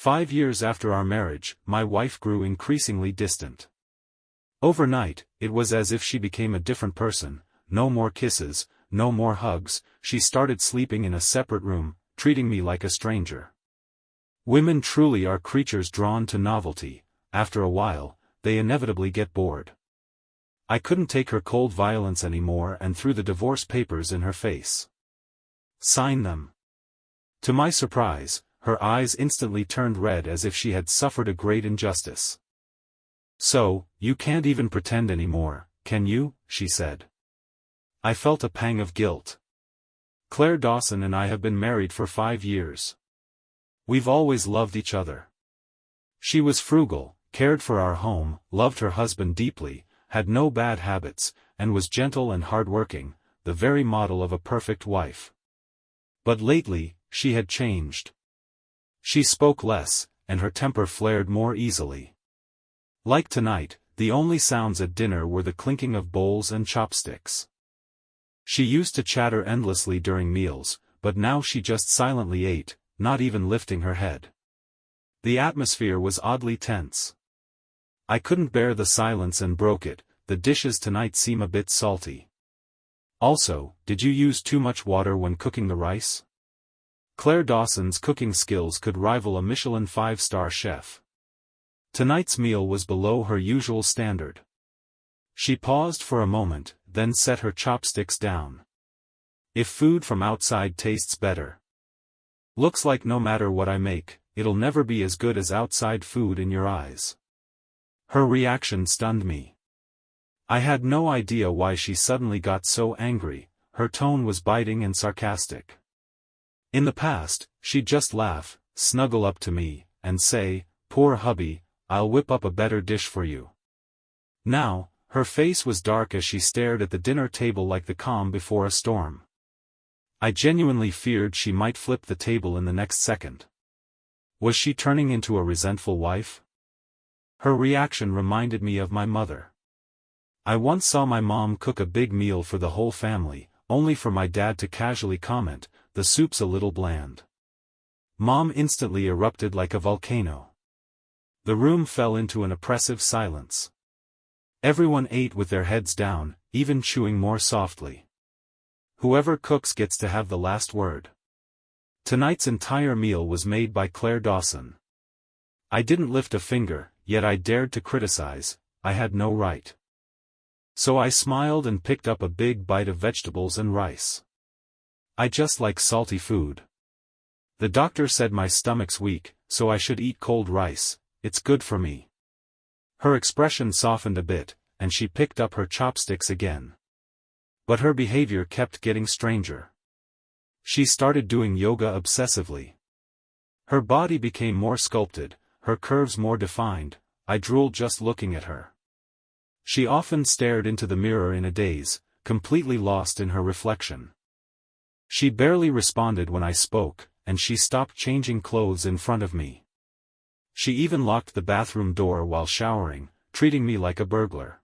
5 years after our marriage, my wife grew increasingly distant. Overnight, it was as if she became a different person. No more kisses, no more hugs. She started sleeping in a separate room, treating me like a stranger. Women truly are creatures drawn to novelty. After a while, they inevitably get bored. I couldn't take her cold violence anymore and threw the divorce papers in her face. Sign them. To my surprise, her eyes instantly turned red as if she had suffered a great injustice. So, you can't even pretend anymore, can you? She said. I felt a pang of guilt. Claire Dawson and I have been married for 5 years. We've always loved each other. She was frugal, cared for our home, loved her husband deeply, had no bad habits, and was gentle and hardworking, the very model of a perfect wife. But lately, she had changed. She spoke less, and her temper flared more easily. Like tonight, the only sounds at dinner were the clinking of bowls and chopsticks. She used to chatter endlessly during meals, but now she just silently ate, not even lifting her head. The atmosphere was oddly tense. I couldn't bear the silence and broke it. The dishes tonight seem a bit salty. Also, did you use too much water when cooking the rice? Claire Dawson's cooking skills could rival a Michelin 5-star chef. Tonight's meal was below her usual standard. She paused for a moment, then set her chopsticks down. If food from outside tastes better. Looks like no matter what I make, it'll never be as good as outside food in your eyes. Her reaction stunned me. I had no idea why she suddenly got so angry. Her tone was biting and sarcastic. In the past, she'd just laugh, snuggle up to me, and say, "Poor hubby, I'll whip up a better dish for you." Now, her face was dark as she stared at the dinner table like the calm before a storm. I genuinely feared she might flip the table in the next second. Was she turning into a resentful wife? Her reaction reminded me of my mother. I once saw my mom cook a big meal for the whole family, only for my dad to casually comment, "The soup's a little bland." Mom instantly erupted like a volcano. The room fell into an oppressive silence. Everyone ate with their heads down, even chewing more softly. Whoever cooks gets to have the last word. Tonight's entire meal was made by Claire Dawson. I didn't lift a finger, yet I dared to criticize. I had no right. So I smiled and picked up a big bite of vegetables and rice. I just like salty food. The doctor said my stomach's weak, so I should eat cold rice. It's good for me. Her expression softened a bit, and she picked up her chopsticks again. But her behavior kept getting stranger. She started doing yoga obsessively. Her body became more sculpted, her curves more defined. I drooled just looking at her. She often stared into the mirror in a daze, completely lost in her reflection. She barely responded when I spoke, and she stopped changing clothes in front of me. She even locked the bathroom door while showering, treating me like a burglar.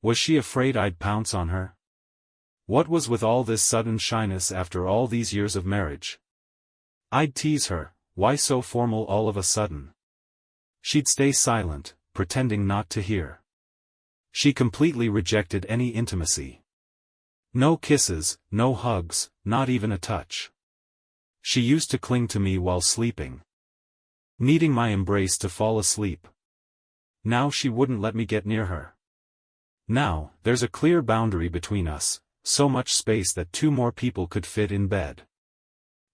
Was she afraid I'd pounce on her? What was with all this sudden shyness after all these years of marriage? I'd tease her, "Why so formal all of a sudden?" She'd stay silent, pretending not to hear. She completely rejected any intimacy. No kisses, no hugs, not even a touch. She used to cling to me while sleeping, needing my embrace to fall asleep. Now she wouldn't let me get near her. Now, there's a clear boundary between us, so much space that 2 more people could fit in bed.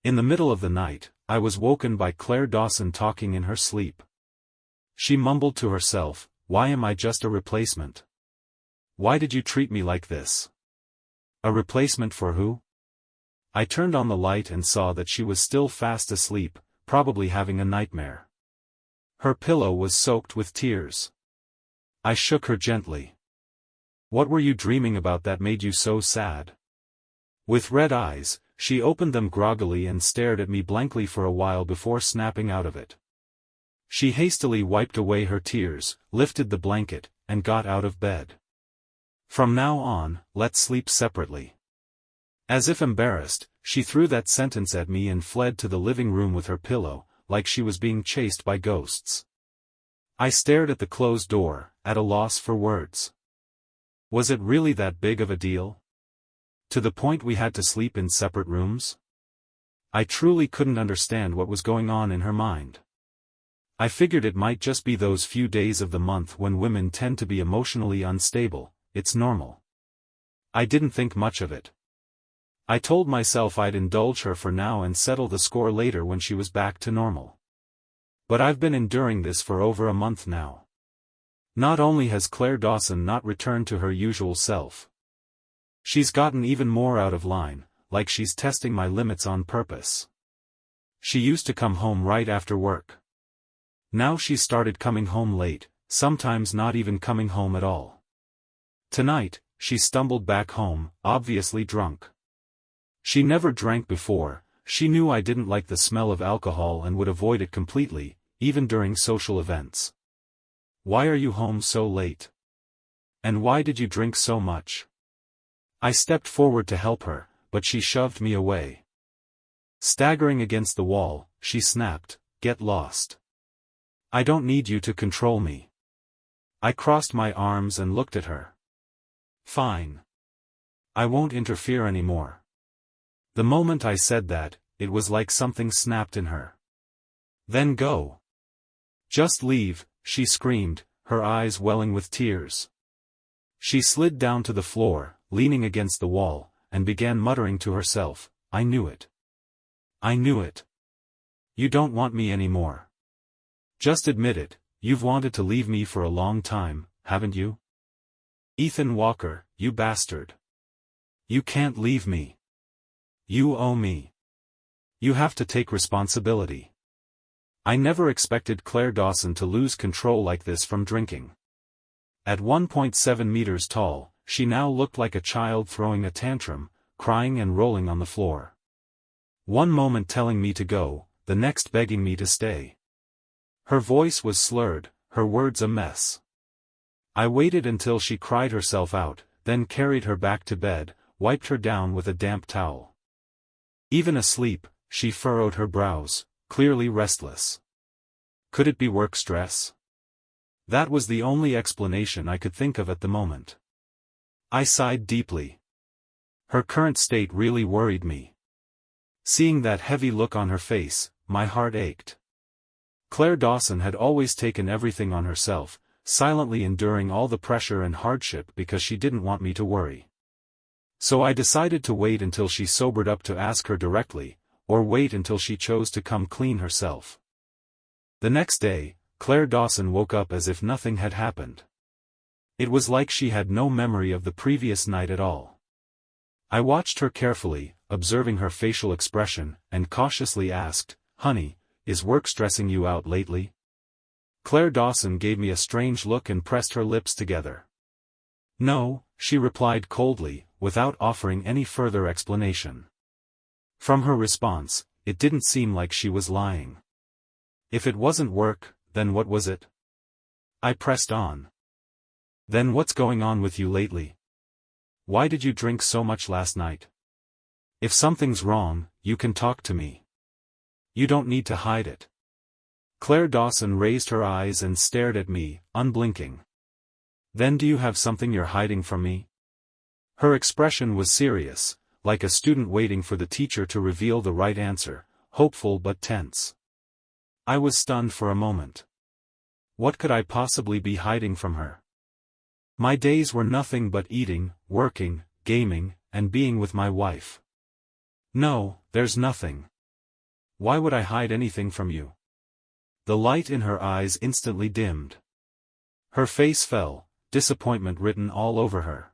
In the middle of the night, I was woken by Claire Dawson talking in her sleep. She mumbled to herself, "Why am I just a replacement? Why did you treat me like this?" A replacement for who? I turned on the light and saw that she was still fast asleep, probably having a nightmare. Her pillow was soaked with tears. I shook her gently. "What were you dreaming about that made you so sad?" With red eyes, she opened them groggily and stared at me blankly for a while before snapping out of it. She hastily wiped away her tears, lifted the blanket, and got out of bed. "From now on, let's sleep separately." As if embarrassed, she threw that sentence at me and fled to the living room with her pillow, like she was being chased by ghosts. I stared at the closed door, at a loss for words. Was it really that big of a deal? To the point we had to sleep in separate rooms? I truly couldn't understand what was going on in her mind. I figured it might just be those few days of the month when women tend to be emotionally unstable. It's normal. I didn't think much of it. I told myself I'd indulge her for now and settle the score later when she was back to normal. But I've been enduring this for over a month now. Not only has Claire Dawson not returned to her usual self, she's gotten even more out of line, like she's testing my limits on purpose. She used to come home right after work. Now she's started coming home late, sometimes not even coming home at all. Tonight, she stumbled back home, obviously drunk. She never drank before. She knew I didn't like the smell of alcohol and would avoid it completely, even during social events. Why are you home so late? And why did you drink so much? I stepped forward to help her, but she shoved me away. Staggering against the wall, she snapped, "Get lost. I don't need you to control me." I crossed my arms and looked at her. Fine. I won't interfere anymore. The moment I said that, it was like something snapped in her. Then go. Just leave, she screamed, her eyes welling with tears. She slid down to the floor, leaning against the wall, and began muttering to herself, "I knew it. I knew it. You don't want me anymore. Just admit it, you've wanted to leave me for a long time, haven't you? Ethan Walker, you bastard. You can't leave me. You owe me. You have to take responsibility." I never expected Claire Dawson to lose control like this from drinking. At 1.7 meters tall, she now looked like a child throwing a tantrum, crying and rolling on the floor. One moment telling me to go, the next begging me to stay. Her voice was slurred, her words a mess. I waited until she cried herself out, then carried her back to bed, wiped her down with a damp towel. Even asleep, she furrowed her brows, clearly restless. Could it be work stress? That was the only explanation I could think of at the moment. I sighed deeply. Her current state really worried me. Seeing that heavy look on her face, my heart ached. Claire Dawson had always taken everything on herself, silently enduring all the pressure and hardship because she didn't want me to worry. So I decided to wait until she sobered up to ask her directly, or wait until she chose to come clean herself. The next day, Claire Dawson woke up as if nothing had happened. It was like she had no memory of the previous night at all. I watched her carefully, observing her facial expression, and cautiously asked, "Honey, is work stressing you out lately?" Claire Dawson gave me a strange look and pressed her lips together. "No," she replied coldly, without offering any further explanation. From her response, it didn't seem like she was lying. If it wasn't work, then what was it? I pressed on. "Then what's going on with you lately? Why did you drink so much last night? If something's wrong, you can talk to me. You don't need to hide it." Claire Dawson raised her eyes and stared at me, unblinking. "Then do you have something you're hiding from me?" Her expression was serious, like a student waiting for the teacher to reveal the right answer, hopeful but tense. I was stunned for a moment. What could I possibly be hiding from her? My days were nothing but eating, working, gaming, and being with my wife. "No, there's nothing. Why would I hide anything from you?" The light in her eyes instantly dimmed. Her face fell, disappointment written all over her.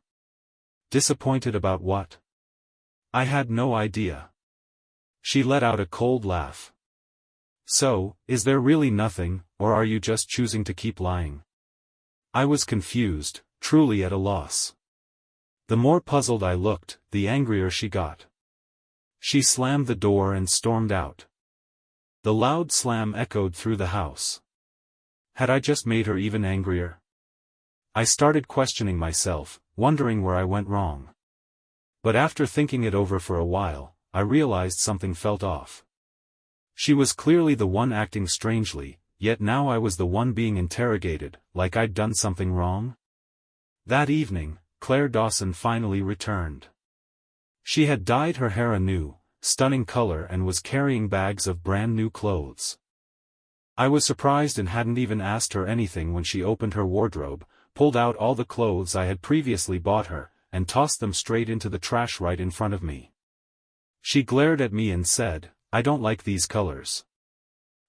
Disappointed about what? I had no idea. She let out a cold laugh. "So, is there really nothing, or are you just choosing to keep lying?" I was confused, truly at a loss. The more puzzled I looked, the angrier she got. She slammed the door and stormed out. The loud slam echoed through the house. Had I just made her even angrier? I started questioning myself, wondering where I went wrong. But after thinking it over for a while, I realized something felt off. She was clearly the one acting strangely, yet now I was the one being interrogated, like I'd done something wrong. That evening, Claire Dawson finally returned. She had dyed her hair a new, stunning color and was carrying bags of brand new clothes. I was surprised and hadn't even asked her anything when she opened her wardrobe, pulled out all the clothes I had previously bought her, and tossed them straight into the trash right in front of me. She glared at me and said, "I don't like these colors.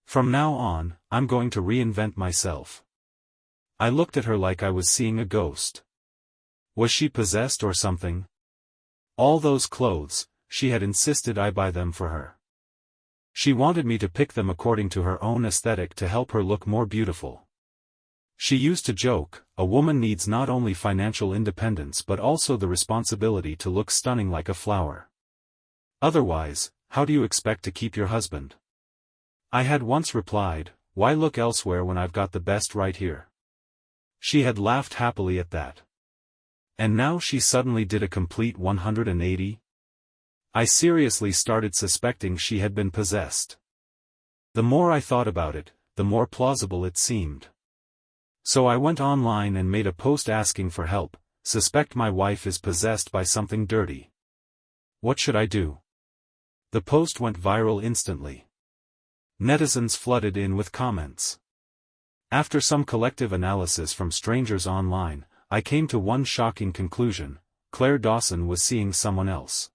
From now on, I'm going to reinvent myself." I looked at her like I was seeing a ghost. Was she possessed or something? All those clothes, she had insisted I buy them for her. She wanted me to pick them according to her own aesthetic to help her look more beautiful. She used to joke, a woman needs not only financial independence but also the responsibility to look stunning like a flower. Otherwise, how do you expect to keep your husband? I had once replied, "Why look elsewhere when I've got the best right here?" She had laughed happily at that. And now she suddenly did a complete 180? I seriously started suspecting she had been possessed. The more I thought about it, the more plausible it seemed. So I went online and made a post asking for help. Suspect my wife is possessed by something dirty. What should I do? The post went viral instantly. Netizens flooded in with comments. After some collective analysis from strangers online, I came to one shocking conclusion: Claire Dawson was seeing someone else.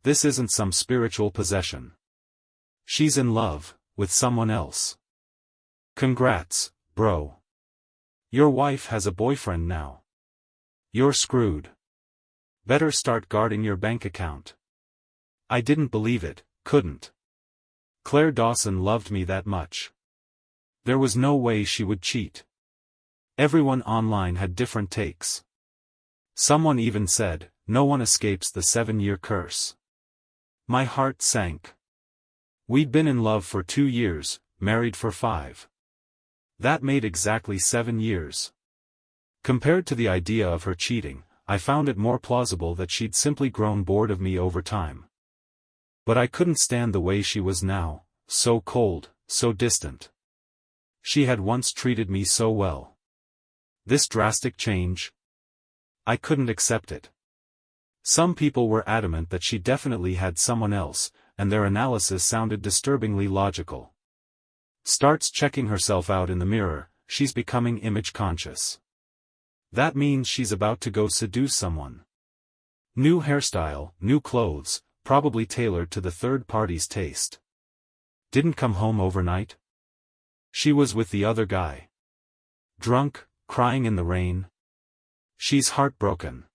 This isn't some spiritual possession. She's in love with someone else. Congrats, bro. Your wife has a boyfriend now. You're screwed. Better start guarding your bank account. I didn't believe it, couldn't. Claire Dawson loved me that much. There was no way she would cheat. Everyone online had different takes. Someone even said, "No one escapes the 7-year curse." My heart sank. We'd been in love for 2 years, married for 5. That made exactly 7 years. Compared to the idea of her cheating, I found it more plausible that she'd simply grown bored of me over time. But I couldn't stand the way she was now, so cold, so distant. She had once treated me so well. This drastic change? I couldn't accept it. Some people were adamant that she definitely had someone else, and their analysis sounded disturbingly logical. Starts checking herself out in the mirror, she's becoming image-conscious. That means she's about to go seduce someone. New hairstyle, new clothes, probably tailored to the third party's taste. Didn't come home overnight? She was with the other guy. Drunk, crying in the rain. She's heartbroken.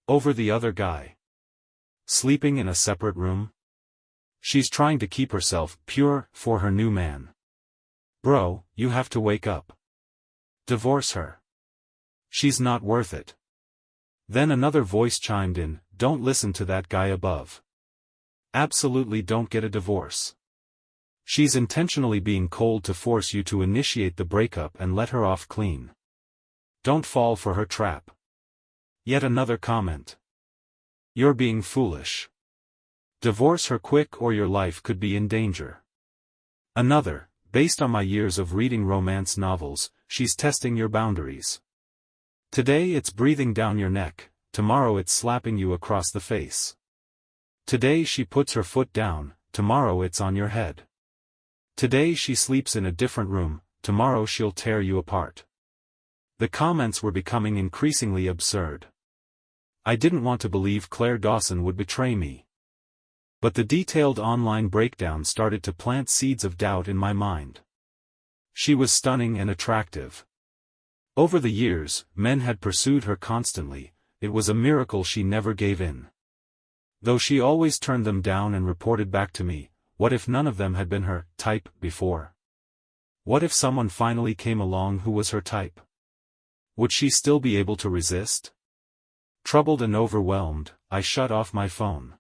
Over the other guy. Sleeping in a separate room. She's trying to keep herself pure for her new man. Bro, you have to wake up. Divorce her. She's not worth it. Then another voice chimed in, "Don't listen to that guy above. Absolutely don't get a divorce. She's intentionally being cold to force you to initiate the breakup and let her off clean. Don't fall for her trap." Yet another comment. "You're being foolish. Divorce her quick or your life could be in danger." Another, "Based on my years of reading romance novels, she's testing your boundaries. Today it's breathing down your neck, tomorrow it's slapping you across the face. Today she puts her foot down, tomorrow it's on your head. Today she sleeps in a different room, tomorrow she'll tear you apart." The comments were becoming increasingly absurd. I didn't want to believe Claire Dawson would betray me. But the detailed online breakdown started to plant seeds of doubt in my mind. She was stunning and attractive. Over the years, men had pursued her constantly. It was a miracle she never gave in. Though she always turned them down and reported back to me, what if none of them had been her type before? What if someone finally came along who was her type? Would she still be able to resist? Troubled and overwhelmed, I shut off my phone.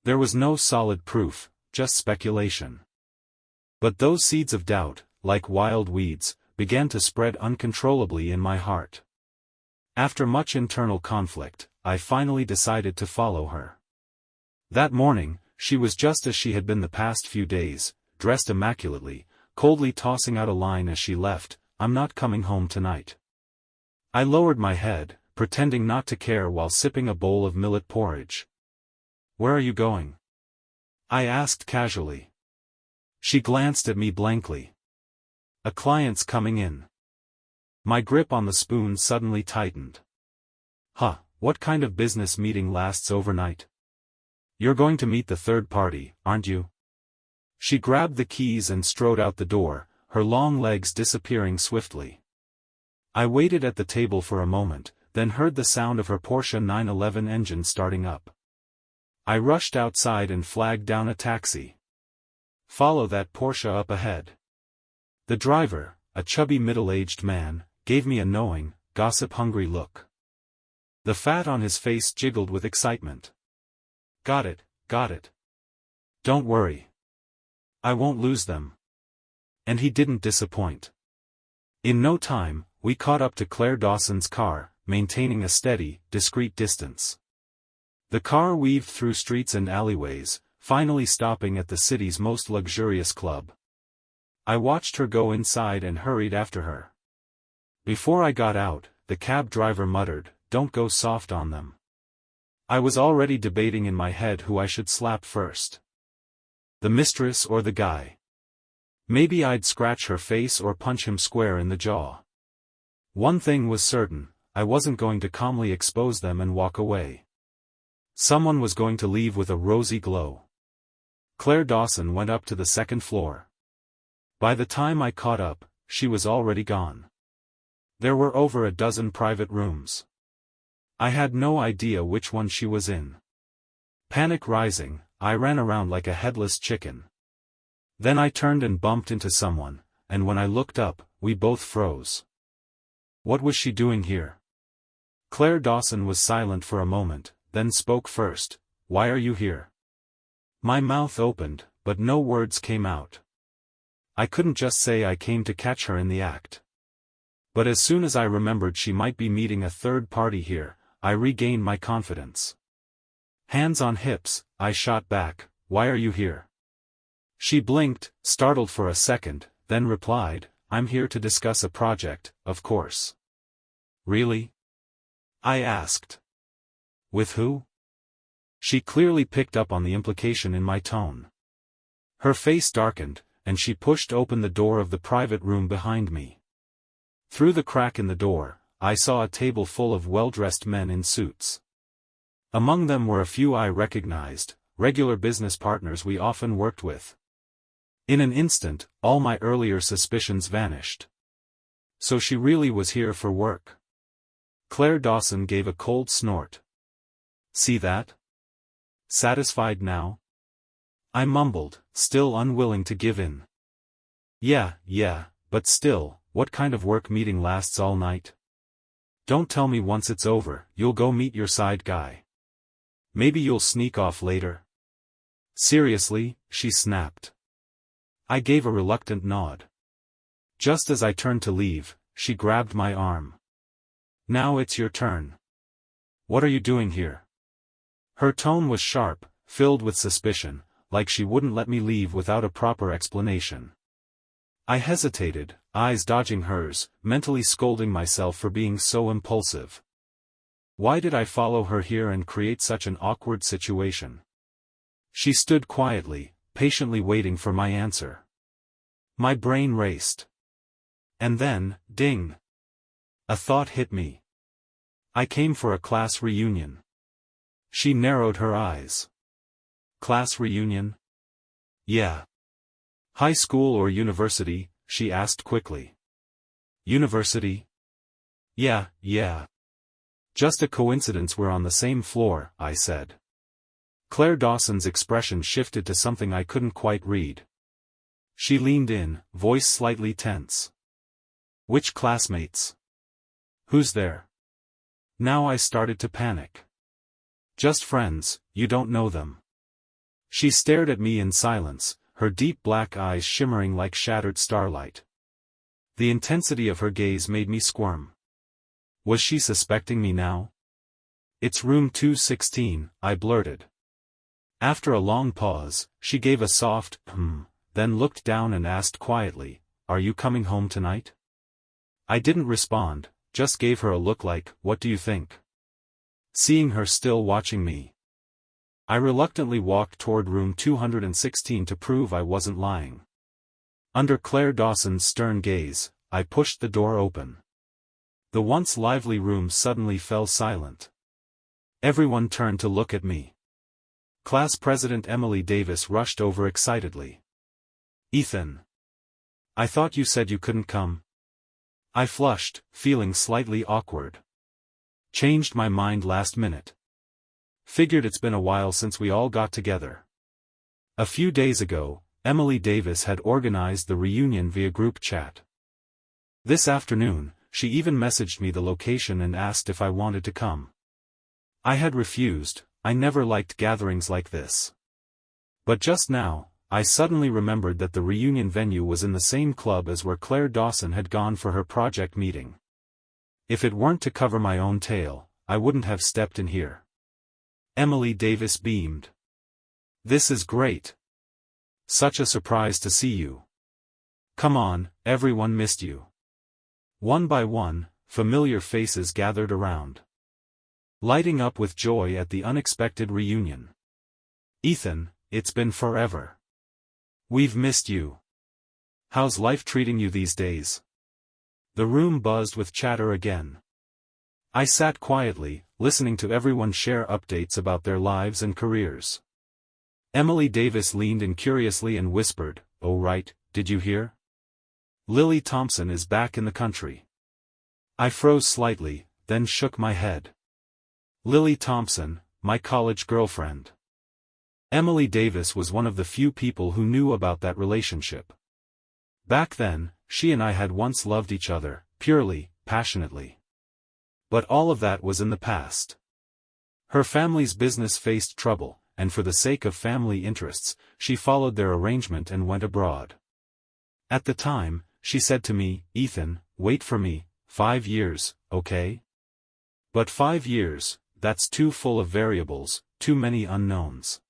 There was no solid proof, just speculation. But those seeds of doubt, like wild weeds, began to spread uncontrollably in my heart. After much internal conflict, I finally decided to follow her. That morning, she was just as she had been the past few days, dressed immaculately, coldly tossing out a line as she left, "I'm not coming home tonight." I lowered my head, pretending not to care while sipping a bowl of millet porridge. "Where are you going?" I asked casually. She glanced at me blankly. "A client's coming in." My grip on the spoon suddenly tightened. "Huh, what kind of business meeting lasts overnight?" "You're going to meet the third party, aren't you?" She grabbed the keys and strode out the door, her long legs disappearing swiftly. I waited at the table for a moment, then heard the sound of her Porsche 911 engine starting up. I rushed outside and flagged down a taxi. "Follow that Porsche up ahead." The driver, a chubby middle-aged man, gave me a knowing, gossip-hungry look. The fat on his face jiggled with excitement. Got it. Don't worry. I won't lose them." And he didn't disappoint. In no time, we caught up to Claire Dawson's car, maintaining a steady, discreet distance. The car weaved through streets and alleyways, finally stopping at the city's most luxurious club. I watched her go inside and hurried after her. Before I got out, the cab driver muttered, "Don't go soft on them." I was already debating in my head who I should slap first. The mistress or the guy. Maybe I'd scratch her face or punch him square in the jaw. One thing was certain, I wasn't going to calmly expose them and walk away. Someone was going to leave with a rosy glow. Claire Dawson went up to the second floor. By the time I caught up, she was already gone. There were over a dozen private rooms. I had no idea which one she was in. Panic rising, I ran around like a headless chicken. Then I turned and bumped into someone, and when I looked up, we both froze. What was she doing here? Claire Dawson was silent for a moment, then spoke first. "Why are you here?" My mouth opened, but no words came out. I couldn't just say I came to catch her in the act. But as soon as I remembered she might be meeting a third party here, I regained my confidence. Hands on hips, I shot back, "Why are you here?" She blinked, startled for a second, then replied, "I'm here to discuss a project, of course." "Really?" I asked. "With who?" She clearly picked up on the implication in my tone. Her face darkened, and she pushed open the door of the private room behind me. Through the crack in the door, I saw a table full of well-dressed men in suits. Among them were a few I recognized, regular business partners we often worked with. In an instant, all my earlier suspicions vanished. So she really was here for work. Claire Dawson gave a cold snort. "See that? Satisfied now?" I mumbled, still unwilling to give in. Yeah, but still, what kind of work meeting lasts all night? Don't tell me once it's over, you'll go meet your side guy. Maybe you'll sneak off later." "Seriously?" she snapped. I gave a reluctant nod. Just as I turned to leave, she grabbed my arm. "Now it's your turn. What are you doing here?" Her tone was sharp, filled with suspicion, like she wouldn't let me leave without a proper explanation. I hesitated, eyes dodging hers, mentally scolding myself for being so impulsive. Why did I follow her here and create such an awkward situation? She stood quietly, patiently waiting for my answer. My brain raced. And then, ding! A thought hit me. I came for a class reunion. She narrowed her eyes. Class reunion? Yeah. High school or university? She asked quickly. University? Yeah. Just a coincidence we're on the same floor, I said. Claire Dawson's expression shifted to something I couldn't quite read. She leaned in, voice slightly tense. Which classmates? Who's there? Now I started to panic. Just friends, you don't know them. She stared at me in silence, her deep black eyes shimmering like shattered starlight. The intensity of her gaze made me squirm. Was she suspecting me now? It's room 216, I blurted. After a long pause, she gave a soft, then looked down and asked quietly, "Are you coming home tonight?" I didn't respond, just gave her a look like, "What do you think?" Seeing her still watching me, I reluctantly walked toward room 216 to prove I wasn't lying. Under Claire Dawson's stern gaze, I pushed the door open. The once lively room suddenly fell silent. Everyone turned to look at me. Class President Emily Davis rushed over excitedly. "Ethan! I thought you said you couldn't come." I flushed, feeling slightly awkward. "Changed my mind last minute. Figured it's been a while since we all got together." A few days ago, Emily Davis had organized the reunion via group chat. This afternoon, she even messaged me the location and asked if I wanted to come. I had refused. I never liked gatherings like this. But just now, I suddenly remembered that the reunion venue was in the same club as where Claire Dawson had gone for her project meeting. If it weren't to cover my own tail, I wouldn't have stepped in here. Emily Davis beamed. "This is great. Such a surprise to see you. Come on, everyone missed you." One by one, familiar faces gathered around, lighting up with joy at the unexpected reunion. "Ethan, it's been forever. We've missed you. How's life treating you these days?" The room buzzed with chatter again. I sat quietly, listening to everyone share updates about their lives and careers. Emily Davis leaned in curiously and whispered, "Oh right, did you hear? Lily Thompson is back in the country." I froze slightly, then shook my head. Lily Thompson, my college girlfriend. Emily Davis was one of the few people who knew about that relationship. Back then, she and I had once loved each other, purely, passionately. But all of that was in the past. Her family's business faced trouble, and for the sake of family interests, she followed their arrangement and went abroad. At the time, she said to me, "Ethan, wait for me, 5 years, okay? But 5 years, that's too full of variables, too many unknowns."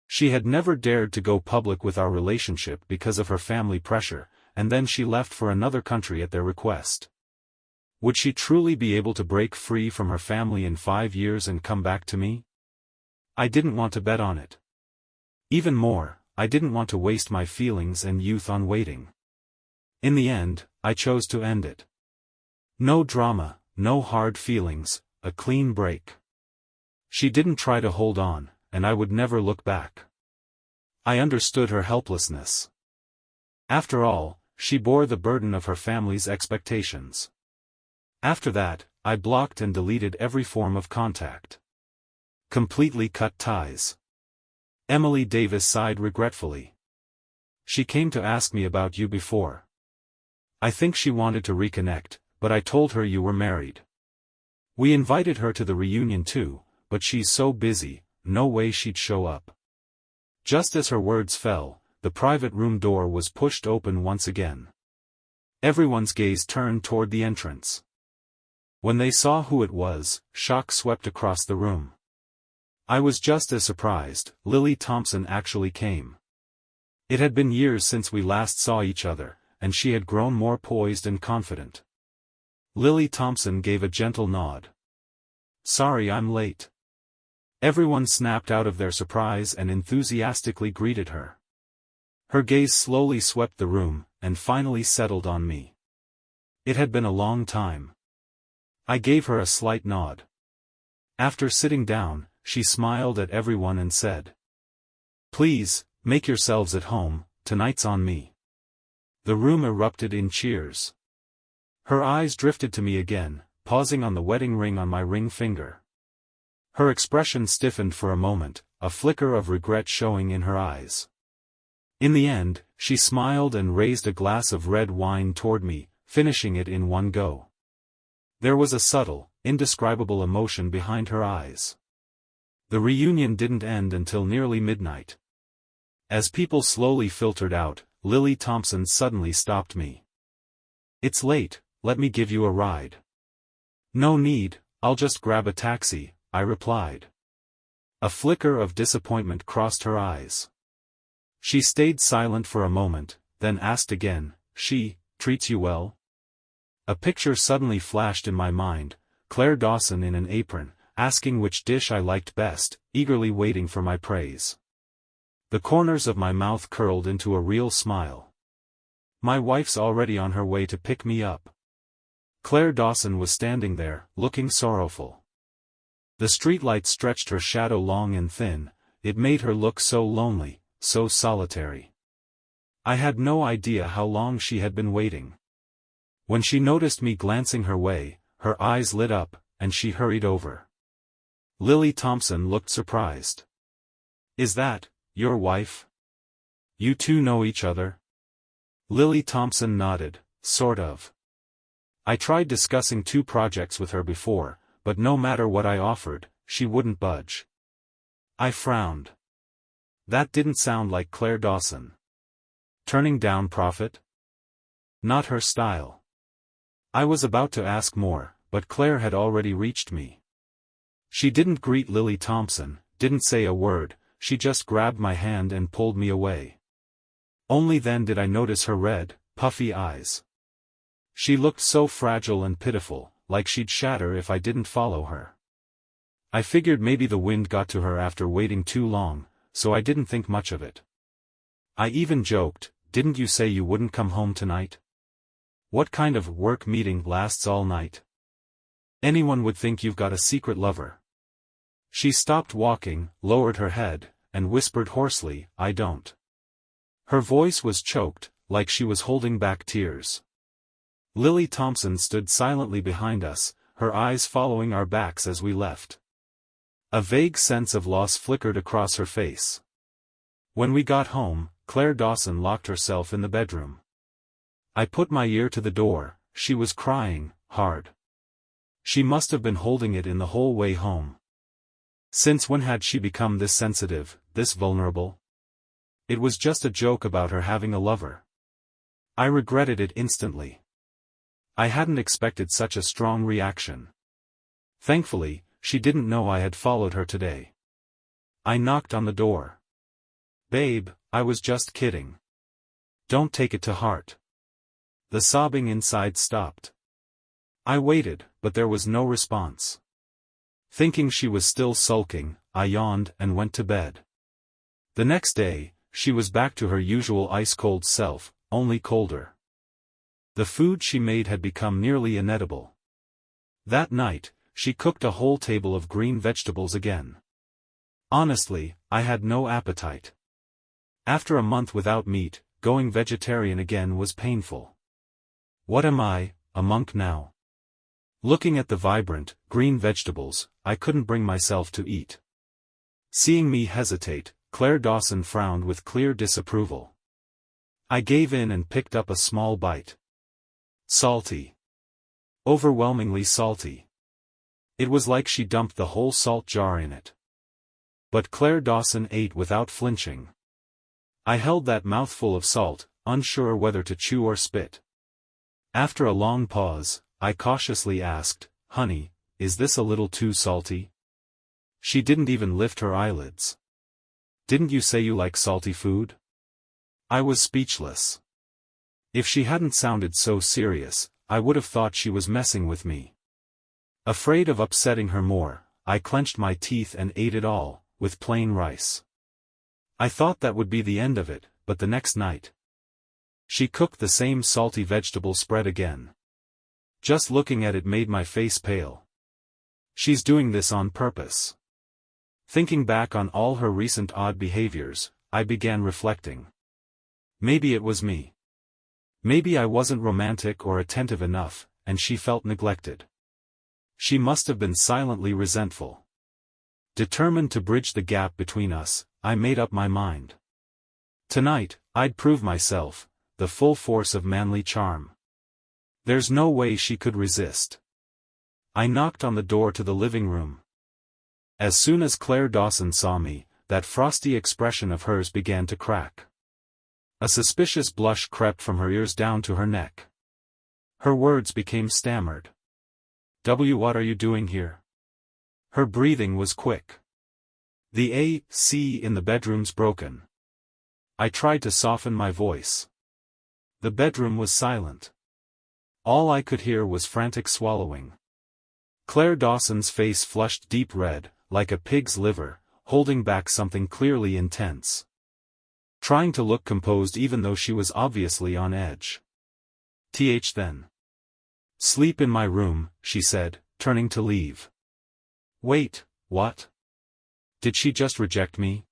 She had never dared to go public with our relationship because of her family pressure, and then she left for another country at their request. Would she truly be able to break free from her family in 5 years and come back to me? I didn't want to bet on it. Even more, I didn't want to waste my feelings and youth on waiting. In the end, I chose to end it. No drama, no hard feelings, a clean break. She didn't try to hold on, and I would never look back. I understood her helplessness. After all, she bore the burden of her family's expectations. After that, I blocked and deleted every form of contact. Completely cut ties. Emily Davis sighed regretfully. "She came to ask me about you before. I think she wanted to reconnect, but I told her you were married. We invited her to the reunion too, but she's so busy, no way she'd show up." Just as her words fell, the private room door was pushed open once again. Everyone's gaze turned toward the entrance. When they saw who it was, shock swept across the room. I was just as surprised. Lily Thompson actually came. It had been years since we last saw each other, and she had grown more poised and confident. Lily Thompson gave a gentle nod. "Sorry I'm late." Everyone snapped out of their surprise and enthusiastically greeted her. Her gaze slowly swept the room, and finally settled on me. It had been a long time. I gave her a slight nod. After sitting down, she smiled at everyone and said, "Please, make yourselves at home, tonight's on me." The room erupted in cheers. Her eyes drifted to me again, pausing on the wedding ring on my ring finger. Her expression stiffened for a moment, a flicker of regret showing in her eyes. In the end, she smiled and raised a glass of red wine toward me, finishing it in one go. There was a subtle, indescribable emotion behind her eyes. The reunion didn't end until nearly midnight. As people slowly filtered out, Lily Thompson suddenly stopped me. "It's late, let me give you a ride." "No need, I'll just grab a taxi," I replied. A flicker of disappointment crossed her eyes. She stayed silent for a moment, then asked again, "She treats you well?" A picture suddenly flashed in my mind, Claire Dawson in an apron, asking which dish I liked best, eagerly waiting for my praise. The corners of my mouth curled into a real smile. My wife's already on her way to pick me up. Claire Dawson was standing there, looking sorrowful. The streetlight stretched her shadow long and thin, it made her look so lonely, so solitary. I had no idea how long she had been waiting. When she noticed me glancing her way, her eyes lit up, and she hurried over. Lily Thompson looked surprised. "Is that your wife? You two know each other?" Lily Thompson nodded, sort of. I tried discussing 2 projects with her before, but no matter what I offered, she wouldn't budge. I frowned. That didn't sound like Claire Dawson. Turning down profit? Not her style. I was about to ask more, but Claire had already reached me. She didn't greet Lily Thompson, didn't say a word, she just grabbed my hand and pulled me away. Only then did I notice her red, puffy eyes. She looked so fragile and pitiful, like she'd shatter if I didn't follow her. I figured maybe the wind got to her after waiting too long, so I didn't think much of it. I even joked, "Didn't you say you wouldn't come home tonight? What kind of work meeting lasts all night? Anyone would think you've got a secret lover." She stopped walking, lowered her head, and whispered hoarsely, "I don't." Her voice was choked, like she was holding back tears. Lily Thompson stood silently behind us, her eyes following our backs as we left. A vague sense of loss flickered across her face. When we got home, Claire Dawson locked herself in the bedroom. I put my ear to the door, she was crying, hard. She must have been holding it in the whole way home. Since when had she become this sensitive, this vulnerable? It was just a joke about her having a lover. I regretted it instantly. I hadn't expected such a strong reaction. Thankfully, she didn't know I had followed her today. I knocked on the door. "Babe, I was just kidding. Don't take it to heart." The sobbing inside stopped. I waited, but there was no response. Thinking she was still sulking, I yawned and went to bed. The next day, she was back to her usual ice-cold self, only colder. The food she made had become nearly inedible. That night, she cooked a whole table of green vegetables again. Honestly, I had no appetite. After a month without meat, going vegetarian again was painful. What am I, a monk now? Looking at the vibrant, green vegetables, I couldn't bring myself to eat. Seeing me hesitate, Claire Dawson frowned with clear disapproval. I gave in and picked up a small bite. Salty. Overwhelmingly salty. It was like she dumped the whole salt jar in it. But Claire Dawson ate without flinching. I held that mouthful of salt, unsure whether to chew or spit. After a long pause, I cautiously asked, "Honey, is this a little too salty?" She didn't even lift her eyelids. "Didn't you say you like salty food?" I was speechless. If she hadn't sounded so serious, I would have thought she was messing with me. Afraid of upsetting her more, I clenched my teeth and ate it all, with plain rice. I thought that would be the end of it, but the next night, she cooked the same salty vegetable spread again. Just looking at it made my face pale. She's doing this on purpose. Thinking back on all her recent odd behaviors, I began reflecting. Maybe it was me. Maybe I wasn't romantic or attentive enough, and she felt neglected. She must have been silently resentful. Determined to bridge the gap between us, I made up my mind. Tonight, I'd prove myself, the full force of manly charm. There's no way she could resist. I knocked on the door to the living room. As soon as Claire Dawson saw me, that frosty expression of hers began to crack. A suspicious blush crept from her ears down to her neck. Her words became stammered. What are you doing here?" Her breathing was quick. The AC in the bedroom's broken. I tried to soften my voice. The bedroom was silent. All I could hear was frantic swallowing. Claire Dawson's face flushed deep red, like a pig's liver, holding back something clearly intense. Trying to look composed even though she was obviously on edge. Then. Sleep in my room, she said, turning to leave. Wait, what? Did she just reject me?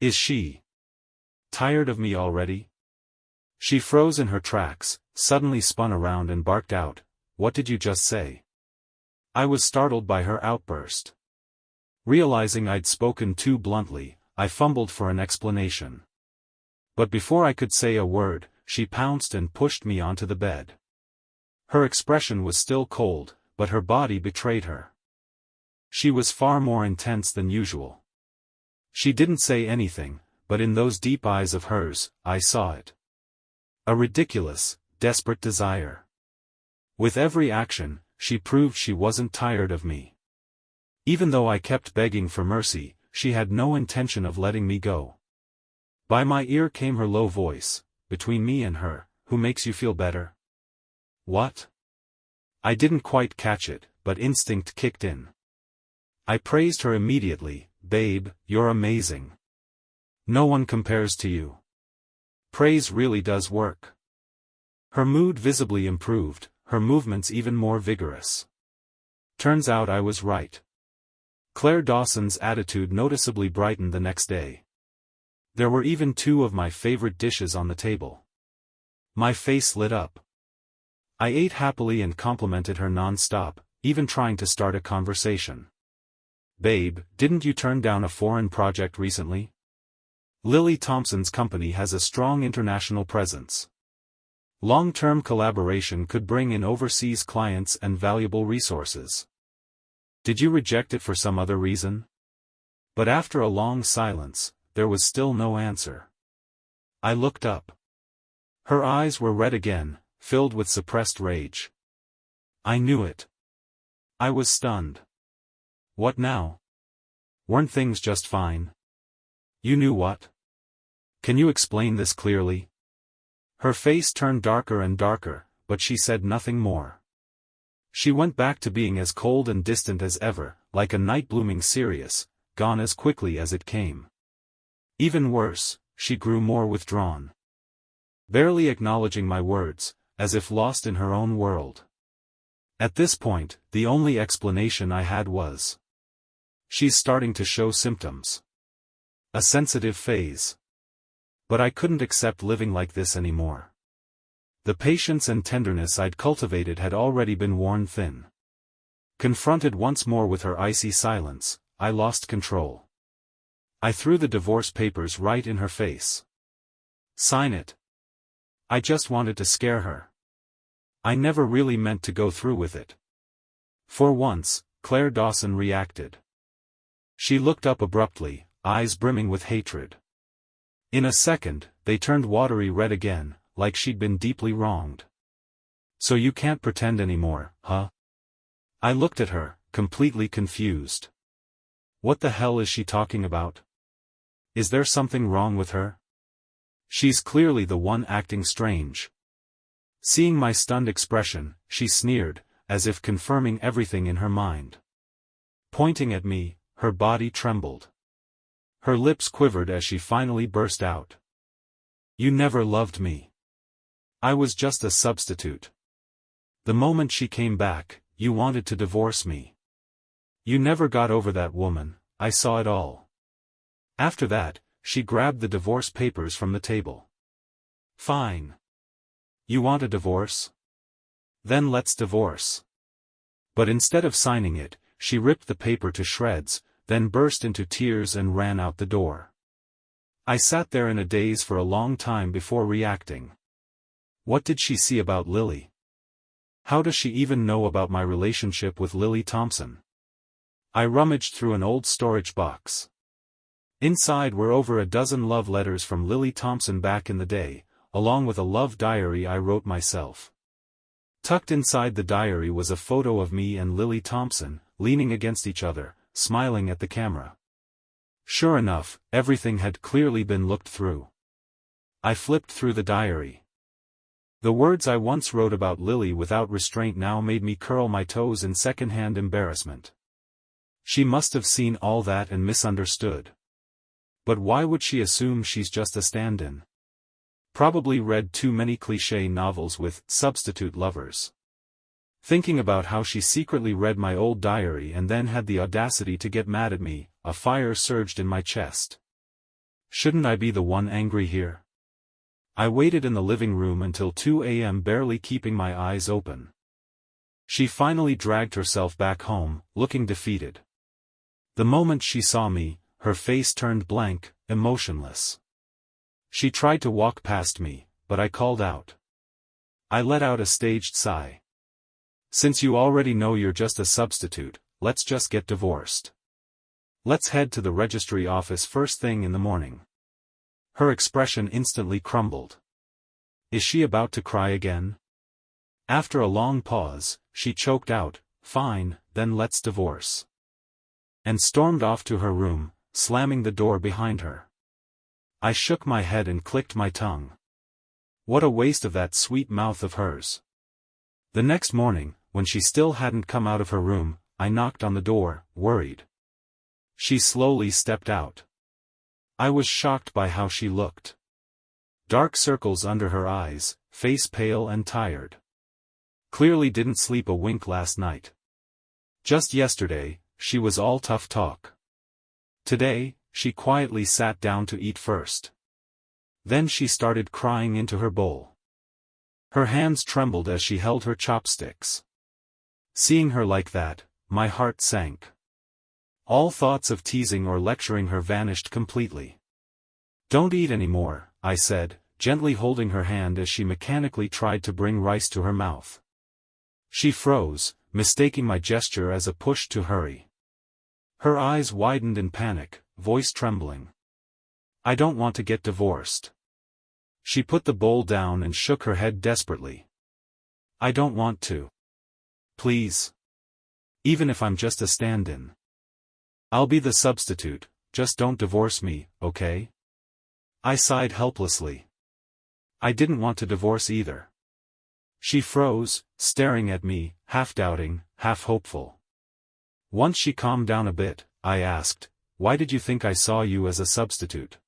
Is she tired of me already? She froze in her tracks, suddenly spun around and barked out, "What did you just say?" I was startled by her outburst. Realizing I'd spoken too bluntly, I fumbled for an explanation. But before I could say a word, she pounced and pushed me onto the bed. Her expression was still cold, but her body betrayed her. She was far more intense than usual. She didn't say anything, but in those deep eyes of hers, I saw it. A ridiculous, desperate desire. With every action, she proved she wasn't tired of me. Even though I kept begging for mercy, she had no intention of letting me go. By my ear came her low voice, "Between me and her, who makes you feel better?" What? I didn't quite catch it, but instinct kicked in. I praised her immediately, "Babe, you're amazing. No one compares to you." Praise really does work. Her mood visibly improved, her movements even more vigorous. Turns out I was right. Claire Dawson's attitude noticeably brightened the next day. There were even two of my favorite dishes on the table. My face lit up. I ate happily and complimented her non-stop, even trying to start a conversation. "Babe, didn't you turn down a foreign project recently? Lily Thompson's company has a strong international presence. Long-term collaboration could bring in overseas clients and valuable resources. Did you reject it for some other reason?" But after a long silence, there was still no answer. I looked up. Her eyes were red again, filled with suppressed rage. I knew it. I was stunned. What now? Weren't things just fine? You knew what? Can you explain this clearly? Her face turned darker and darker, but she said nothing more. She went back to being as cold and distant as ever, like a night blooming cereus, gone as quickly as it came. Even worse, she grew more withdrawn. Barely acknowledging my words, as if lost in her own world. At this point, the only explanation I had was, "She's starting to show symptoms. A sensitive phase." But I couldn't accept living like this anymore. The patience and tenderness I'd cultivated had already been worn thin. Confronted once more with her icy silence, I lost control. I threw the divorce papers right in her face. "Sign it." I just wanted to scare her. I never really meant to go through with it. For once, Claire Dawson reacted. She looked up abruptly, eyes brimming with hatred. In a second, they turned watery red again, like she'd been deeply wronged. "So you can't pretend anymore, huh?" I looked at her, completely confused. What the hell is she talking about? Is there something wrong with her? She's clearly the one acting strange. Seeing my stunned expression, she sneered, as if confirming everything in her mind. Pointing at me, her body trembled. Her lips quivered as she finally burst out. "You never loved me. I was just a substitute. The moment she came back, you wanted to divorce me. You never got over that woman, I saw it all." After that, she grabbed the divorce papers from the table. "Fine. You want a divorce? Then let's divorce." But instead of signing it, she ripped the paper to shreds, then burst into tears and ran out the door. I sat there in a daze for a long time before reacting. What did she see about Lily? How does she even know about my relationship with Lily Thompson? I rummaged through an old storage box. Inside were over a dozen love letters from Lily Thompson back in the day, along with a love diary I wrote myself. Tucked inside the diary was a photo of me and Lily Thompson, leaning against each other, smiling at the camera. Sure enough, everything had clearly been looked through. I flipped through the diary. The words I once wrote about Lily without restraint now made me curl my toes in second-hand embarrassment. She must have seen all that and misunderstood. But why would she assume she's just a stand-in? Probably read too many cliché novels with substitute lovers. Thinking about how she secretly read my old diary and then had the audacity to get mad at me, a fire surged in my chest. Shouldn't I be the one angry here? I waited in the living room until 2 a.m. barely keeping my eyes open. She finally dragged herself back home, looking defeated. The moment she saw me, her face turned blank, emotionless. She tried to walk past me, but I called out. I let out a staged sigh. Since you already know you're just a substitute, let's just get divorced. Let's head to the registry office first thing in the morning. Her expression instantly crumbled. Is she about to cry again? After a long pause, she choked out, "Fine, then let's divorce." And stormed off to her room, slamming the door behind her. I shook my head and clicked my tongue. What a waste of that sweet mouth of hers. The next morning, when she still hadn't come out of her room, I knocked on the door, worried. She slowly stepped out. I was shocked by how she looked. Dark circles under her eyes, face pale and tired. Clearly didn't sleep a wink last night. Just yesterday, she was all tough talk. Today, she quietly sat down to eat first. Then she started crying into her bowl. Her hands trembled as she held her chopsticks. Seeing her like that, my heart sank. All thoughts of teasing or lecturing her vanished completely. "Don't eat anymore," I said, gently holding her hand as she mechanically tried to bring rice to her mouth. She froze, mistaking my gesture as a push to hurry. Her eyes widened in panic, voice trembling. "I don't want to get divorced." She put the bowl down and shook her head desperately. "I don't want to. Please. Even if I'm just a stand-in. I'll be the substitute, just don't divorce me, okay?" I sighed helplessly. I didn't want to divorce either. She froze, staring at me, half doubting, half hopeful. Once she calmed down a bit, I asked, "Why did you think I saw you as a substitute?"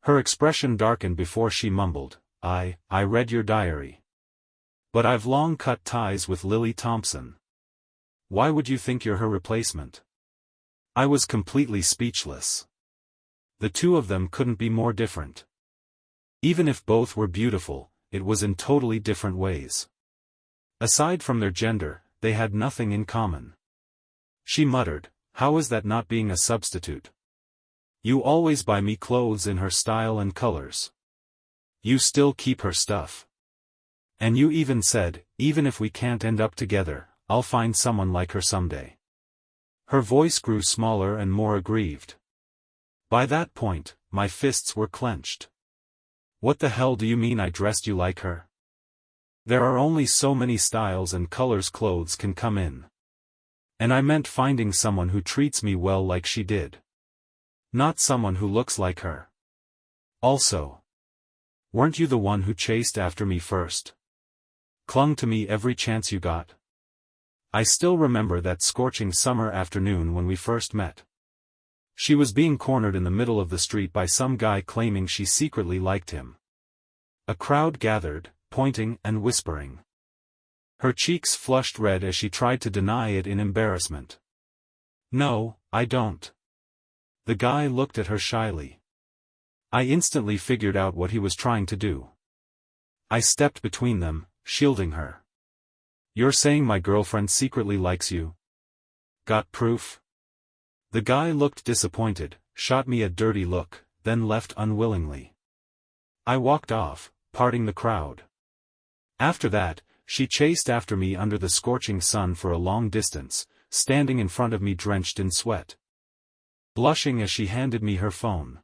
Her expression darkened before she mumbled, I read your diary. But I've long cut ties with Lily Thompson. Why would you think you're her replacement?" I was completely speechless. The two of them couldn't be more different. Even if both were beautiful, it was in totally different ways. Aside from their gender, they had nothing in common. She muttered, "How is that not being a substitute? You always buy me clothes in her style and colors. You still keep her stuff. And you even said, even if we can't end up together, I'll find someone like her someday." Her voice grew smaller and more aggrieved. By that point, my fists were clenched. "What the hell do you mean I dressed you like her? There are only so many styles and colors clothes can come in. And I meant finding someone who treats me well like she did. Not someone who looks like her. Also, weren't you the one who chased after me first? Clung to me every chance you got? I still remember that scorching summer afternoon when we first met. She was being cornered in the middle of the street by some guy claiming she secretly liked him. A crowd gathered, pointing and whispering. Her cheeks flushed red as she tried to deny it in embarrassment. "No, I don't." The guy looked at her shyly. I instantly figured out what he was trying to do. I stepped between them, shielding her. "You're saying my girlfriend secretly likes you? Got proof?" The guy looked disappointed, shot me a dirty look, then left unwillingly. I walked off, parting the crowd. After that, she chased after me under the scorching sun for a long distance, standing in front of me drenched in sweat. Blushing as she handed me her phone.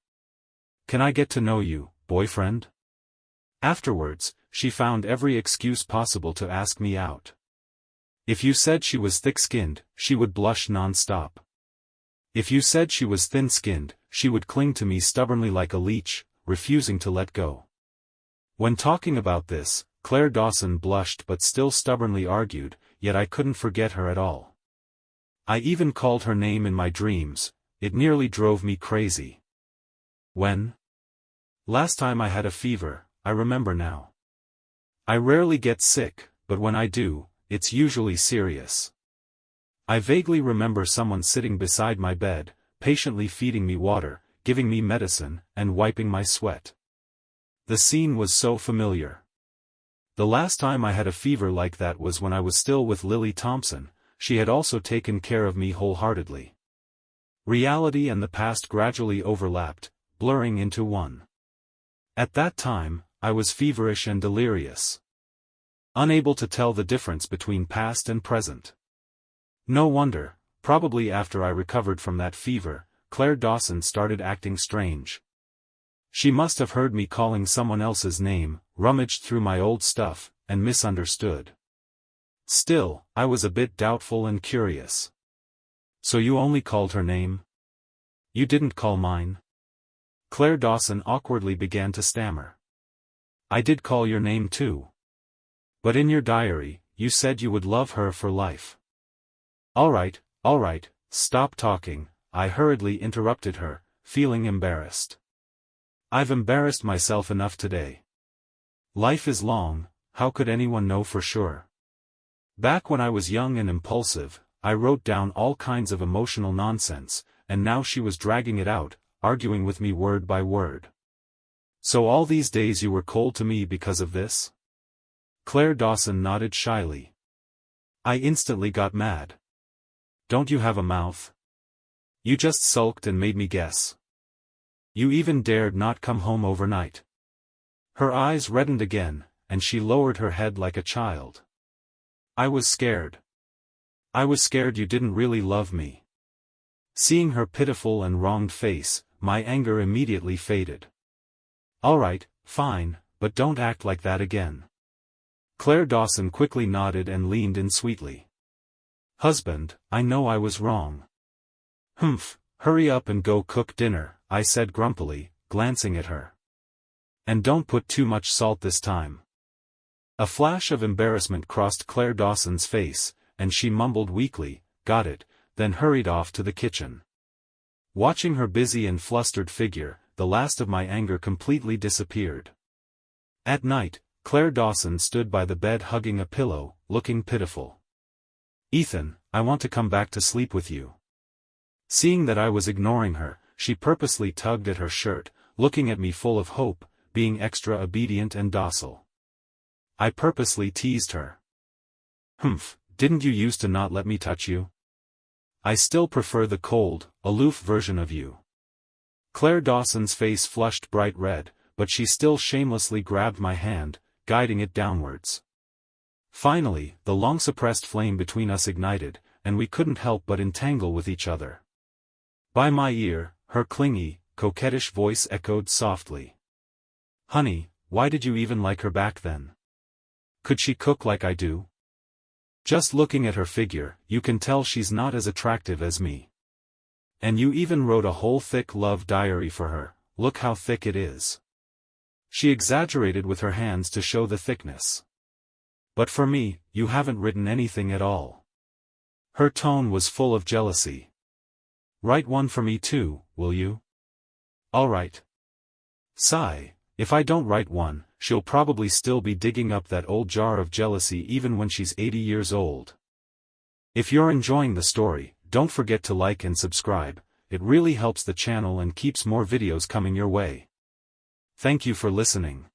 "Can I get to know you, boyfriend?" Afterwards, she found every excuse possible to ask me out. If you said she was thick-skinned, she would blush non-stop. If you said she was thin-skinned, she would cling to me stubbornly like a leech, refusing to let go. When talking about this, Claire Dawson blushed but still stubbornly argued, yet I couldn't forget her at all. I even called her name in my dreams. It nearly drove me crazy. When? Last time I had a fever, I remember now. I rarely get sick, but when I do, it's usually serious. I vaguely remember someone sitting beside my bed, patiently feeding me water, giving me medicine, and wiping my sweat. The scene was so familiar. The last time I had a fever like that was when I was still with Thompson. She had also taken care of me wholeheartedly. Reality and the past gradually overlapped, blurring into one. At that time, I was feverish and delirious. Unable to tell the difference between past and present. No wonder, probably after I recovered from that fever, Claire Dawson started acting strange. She must have heard me calling someone else's name, rummaged through my old stuff, and misunderstood. Still, I was a bit doubtful and curious. So you only called her name? You didn't call mine? Claire Dawson awkwardly began to stammer. I did call your name too. But in your diary, you said you would love her for life. All right, stop talking, I hurriedly interrupted her, feeling embarrassed. I've embarrassed myself enough today. Life is long, how could anyone know for sure? Back when I was young and impulsive, I wrote down all kinds of emotional nonsense, and now she was dragging it out, arguing with me word by word. So all these days you were cold to me because of this? Claire Dawson nodded shyly. I instantly got mad. Don't you have a mouth? You just sulked and made me guess. You even dared not come home overnight. Her eyes reddened again, and she lowered her head like a child. I was scared. I was scared you didn't really love me. Seeing her pitiful and wronged face, my anger immediately faded. All right, fine, but don't act like that again. Claire Dawson quickly nodded and leaned in sweetly. Husband, I know I was wrong. Humph, hurry up and go cook dinner, I said grumpily, glancing at her. And don't put too much salt this time. A flash of embarrassment crossed Claire Dawson's face, and she mumbled weakly, got it, then hurried off to the kitchen. Watching her busy and flustered figure, the last of my anger completely disappeared. At night, Claire Dawson stood by the bed hugging a pillow, looking pitiful. Ethan, I want to come back to sleep with you. Seeing that I was ignoring her, she purposely tugged at her shirt, looking at me full of hope, being extra obedient and docile. I purposely teased her. Humph, didn't you used to not let me touch you? I still prefer the cold, aloof version of you. Claire Dawson's face flushed bright red, but she still shamelessly grabbed my hand, guiding it downwards. Finally, the long-suppressed flame between us ignited, and we couldn't help but entangle with each other. By my ear, her clingy, coquettish voice echoed softly. Honey, why did you even like her back then? Could she cook like I do? Just looking at her figure, you can tell she's not as attractive as me. And you even wrote a whole thick love diary for her, look how thick it is. She exaggerated with her hands to show the thickness. But for me, you haven't written anything at all. Her tone was full of jealousy. Write one for me too, will you? All right. Sigh, if I don't write one, she'll probably still be digging up that old jar of jealousy even when she's 80 years old. If you're enjoying the story, don't forget to like and subscribe, it really helps the channel and keeps more videos coming your way. Thank you for listening.